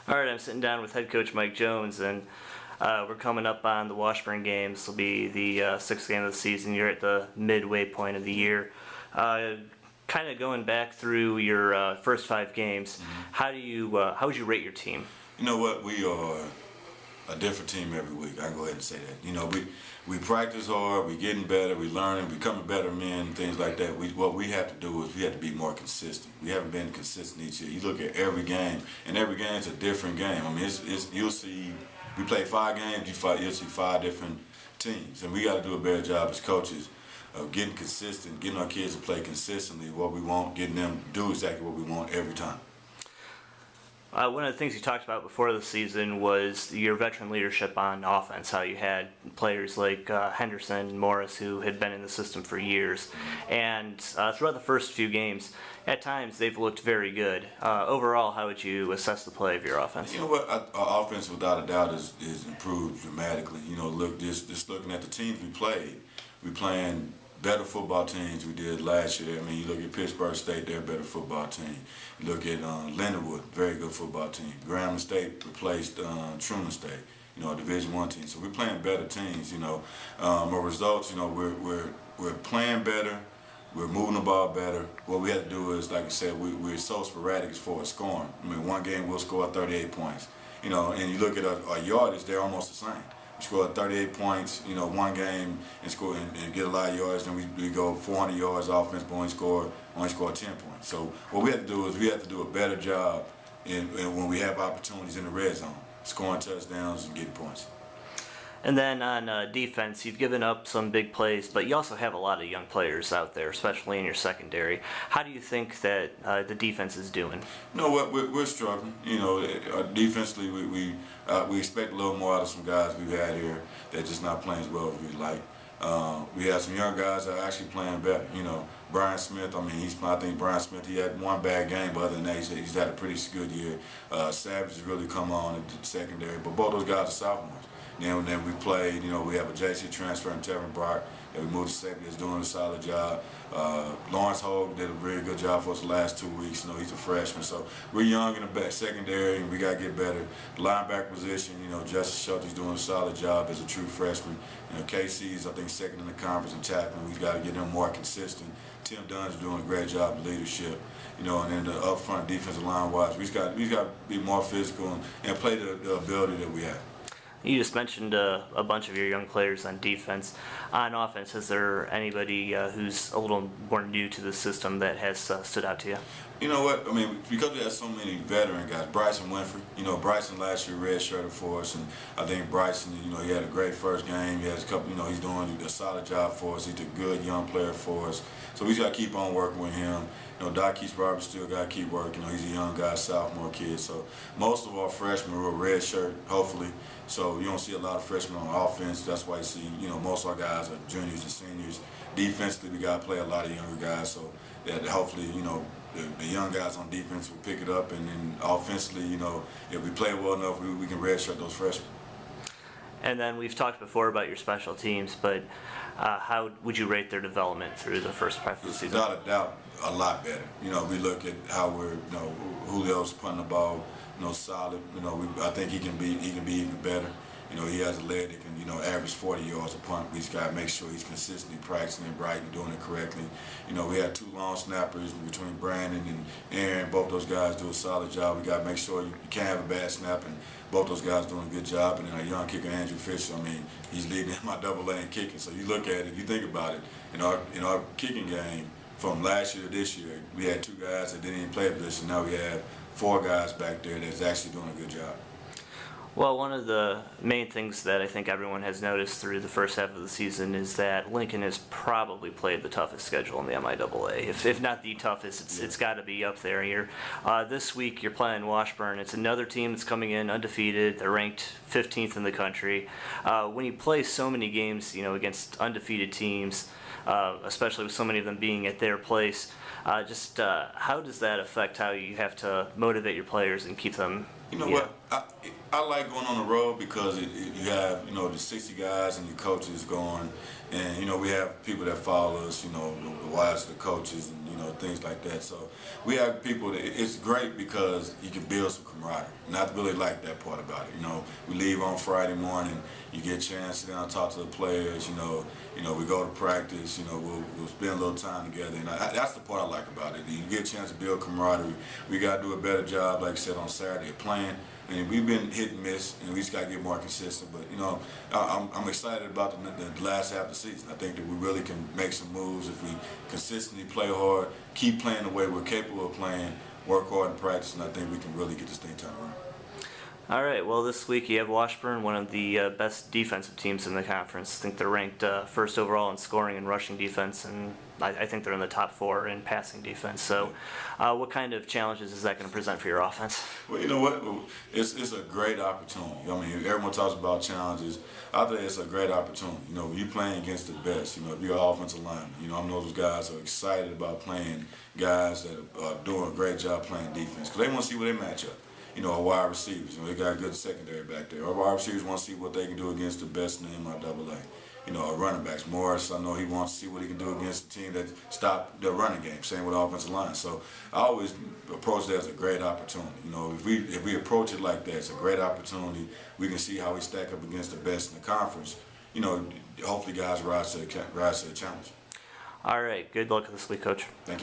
All right, I'm sitting down with head coach Mike Jones, and we're coming up on the Washburn games. This will be the sixth game of the season. You're at the midway point of the year. Kind of going back through your first five games, how would you rate your team? You know what? We are a different team every week. I can go ahead and say that. You know, we practice hard. We getting better. We learning. Becoming better men. Things like that. What we have to do is we have to be more consistent. We haven't been consistent each year. You look at every game, and every game is a different game. I mean, you'll see. We play 5 games. You'll see 5 different teams, and we got to do a better job as coaches of getting consistent, getting our kids to play consistently what we want, getting them to do exactly what we want every time. One of the things you talked about before the season was your veteran leadership on offense, how you had players like Henderson and Morris who had been in the system for years. And throughout the first few games, at times they've looked very good. Overall, how would you assess the play of your offense? You know what? Our offense, without a doubt, is improved dramatically. You know, look, just looking at the teams we playing better football teams we did last year. I mean, you look at Pittsburgh State, they're a better football team. You look at Lindenwood, very good football team. Grambling State replaced Truman State, you know, a Division I team. So we're playing better teams, you know. Our results, you know, we're playing better. We're moving the ball better. What we have to do is, like I said, we're so sporadic as far as scoring. I mean, one game we'll score 38 points. You know, and you look at our yardage, they're almost the same. We score 38 points, you know, one game and score and get a lot of yards. Then we go 400 yards offense, but only score 10 points. So what we have to do is we have to do a better job when we have opportunities in the red zone, scoring touchdowns and getting points. And then on defense, you've given up some big plays, but you also have a lot of young players out there, especially in your secondary. How do you think that the defense is doing? You know what? We're struggling. You know, defensively, we expect a little more out of some guys we've had here that just not playing as well as we'd like. We have some young guys that are actually playing better. You know, Brian Smith, I think Brian Smith, he had one bad game, but other than that, he's had a pretty good year. Savage has really come on in the secondary, but both those guys are sophomores. Then we played, you know, we have a JC transfer in Tevin Brock that we moved to safety that's doing a solid job. Lawrence Hogue did a very good job for us the last 2 weeks. You know, he's a freshman. So we're young in the secondary and we got to get better. The linebacker position, you know, Justice Schulte's doing a solid job as a true freshman. You know, KC's, I think, second in the conference in tackling. We've got to get them more consistent. Tim Dunn's doing a great job of leadership. You know, and then the up front defensive line wise, we got to be more physical and play the ability that we have. You just mentioned a bunch of your young players on defense. On offense, is there anybody who's a little more new to the system that has stood out to you? You know what? I mean, because we have so many veteran guys. Bryson Winfrey, you know, Bryson last year redshirted for us, and I think Bryson, you know, he had a great first game. He has a couple, you know, he's doing a solid job for us. He's a good young player for us. So we got to keep on working with him. You know, Dakis Roberts still got to keep working. You know, he's a young guy, sophomore kid. So most of our freshmen were redshirt, hopefully. So you don't see a lot of freshmen on offense. That's why you see, you know, most of our guys are juniors and seniors. Defensively, we got to play a lot of younger guys. So that hopefully, you know, the young guys on defense will pick it up, and then offensively, you know, if we play well enough, we can redshirt those freshmen. And then we've talked before about your special teams, but how would you rate their development through the first part of the season? Without a doubt, a lot better. You know, we look at how we're, you know, Julio's putting the ball, you know, solid. You know, I think he can be even better. You know, he has a leg that can, you know, average 40 yards a punt. We just got to make sure he's consistently practicing it right and doing it correctly. You know, we had 2 long snappers between Brandon and Aaron. Both those guys do a solid job. We got to make sure you can't have a bad snap, and both those guys doing a good job. And then our young kicker, Andrew Fisher, I mean, he's leading my double lane kicking. So you look at it, you think about it, in our kicking game from last year to this year, we had 2 guys that didn't even play a position. Now we have 4 guys back there that's actually doing a good job. Well, one of the main things that I think everyone has noticed through the first half of the season is that Lincoln has probably played the toughest schedule in the MIAA. If not the toughest, it's got to be up there. This week you're playing Washburn. It's another team that's coming in undefeated. They're ranked 15th in the country. When you play so many games, you know, against undefeated teams, especially with so many of them being at their place, how does that affect how you have to motivate your players and keep them? You know what? I like going on the road because you have, you know, the 60 guys and your coaches going, and, you know, we have people that follow us, you know, the wives of the coaches and, you know, things like that. So we have people that, it's great because you can build some camaraderie. And I really like that part about it. You know, we leave on Friday morning, you get a chance to sit down and talk to the players, you know, we go to practice, you know, we'll spend a little time together. And that's the part I like about it. You get a chance to build camaraderie. We got to do a better job, like I said, on Saturday of playing. And we've been hit and miss, and we just got to get more consistent. But, you know, I'm excited about the last half of the season. I think that we really can make some moves if we consistently play hard, keep playing the way we're capable of playing, work hard in practice, and I think we can really get this thing turned around. All right, well, this week you have Washburn, one of the best defensive teams in the conference. I think they're ranked first overall in scoring and rushing defense, and I think they're in the top 4 in passing defense. So what kind of challenges is that going to present for your offense? Well, you know what? It's a great opportunity. I mean, everyone talks about challenges. I think it's a great opportunity. You know, you're playing against the best. You know, if you're an offensive lineman, you know, I know those guys are excited about playing guys that are doing a great job playing defense because they want to see where they match up. You know, our wide receivers, you know, they got a good secondary back there. Our wide receivers want to see what they can do against the best in the MIAA. You know, our running backs, Morris, I know he wants to see what he can do against a team that stopped their running game. Same with the offensive line. So I always approach that as a great opportunity. You know, if we approach it like that, it's a great opportunity. We can see how we stack up against the best in the conference. You know, hopefully guys rise to the challenge. All right, good luck this week, Coach. Thank you.